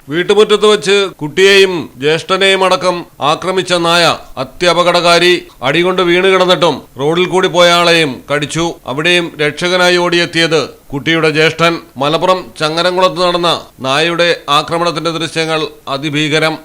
വീട്ടുമുറ്റത്ത് വെച്ച് കുട്ടിയെയും ജ്യേഷ്ഠനെയും അടക്കം ആക്രമിച്ച നായ അത്യപകടകാരി. അടികൊണ്ട് വീണ് കിടന്നിട്ടും റോഡിൽ കൂടി പോയ ആളെയും കടിച്ചു. അവിടെയും രക്ഷകനായി ഓടിയെത്തിയത് കുട്ടിയുടെ ജ്യേഷ്ഠൻ. മലപ്പുറം ചങ്ങരംകുളത്ത് നടന്ന നായയുടെ ആക്രമണത്തിന്റെ ദൃശ്യങ്ങൾ അതിഭീകരം.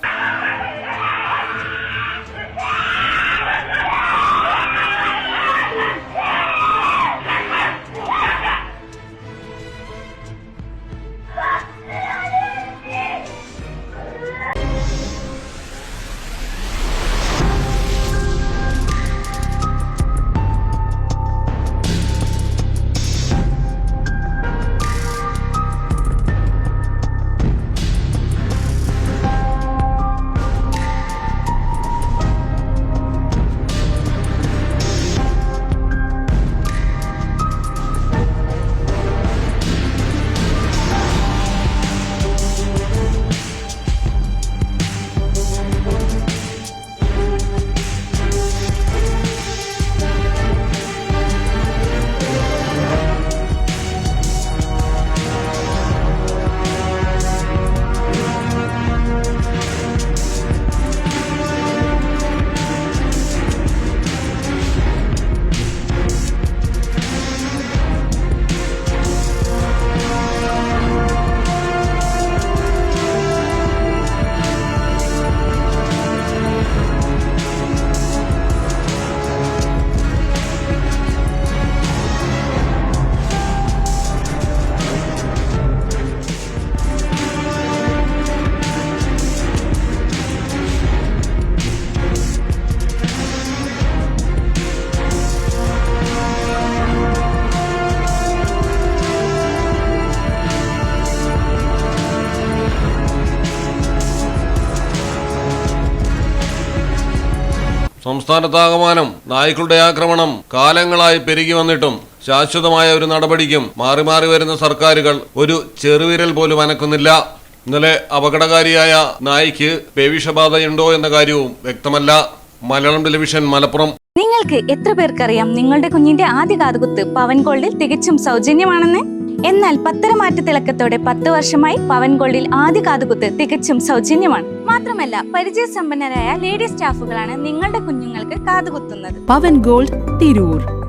സംസ്ഥാനത്താകമാനം നായ്ക്കളുടെ ആക്രമണം കാലങ്ങളായി പെരുകി വന്നിട്ടും ശാശ്വതമായ ഒരു നടപടിക്കും മാറി മാറി വരുന്ന സർക്കാരുകൾ ഒരു ചെറുവിരൽ പോലും അനക്കുന്നില്ല. ഇന്നലെ അപകടകാരിയായ നായ്ക്ക് പേവിഷബാധയുണ്ടോ എന്ന കാര്യവും വ്യക്തമല്ല. മലയാളം ടെലിവിഷൻ, മലപ്പുറം. നിങ്ങൾക്ക് എത്ര പേർക്കറിയാം നിങ്ങളുടെ കുഞ്ഞിന്റെ ആദ്യ കാതുകുത്ത് പവൻ ഗോൾഡിൽ തികച്ചും സൗജന്യമാണെന്ന്? എന്നാൽ പത്തരമാറ്റ തിളക്കത്തോടെ 10 വർഷമായി പവൻ ഗോൾഡിൽ ആദ്യ കാതുകുത്ത് തികച്ചും സൗജന്യമാണ്. മാത്രമല്ല, പരിചയസമ്പന്നരായ ലേഡി സ്റ്റാഫുകളാണ് നിങ്ങളുടെ കുഞ്ഞുങ്ങൾക്ക് കാതുകുത്തുന്നത്. പവൻ ഗോൾഡ്, തിരൂർ.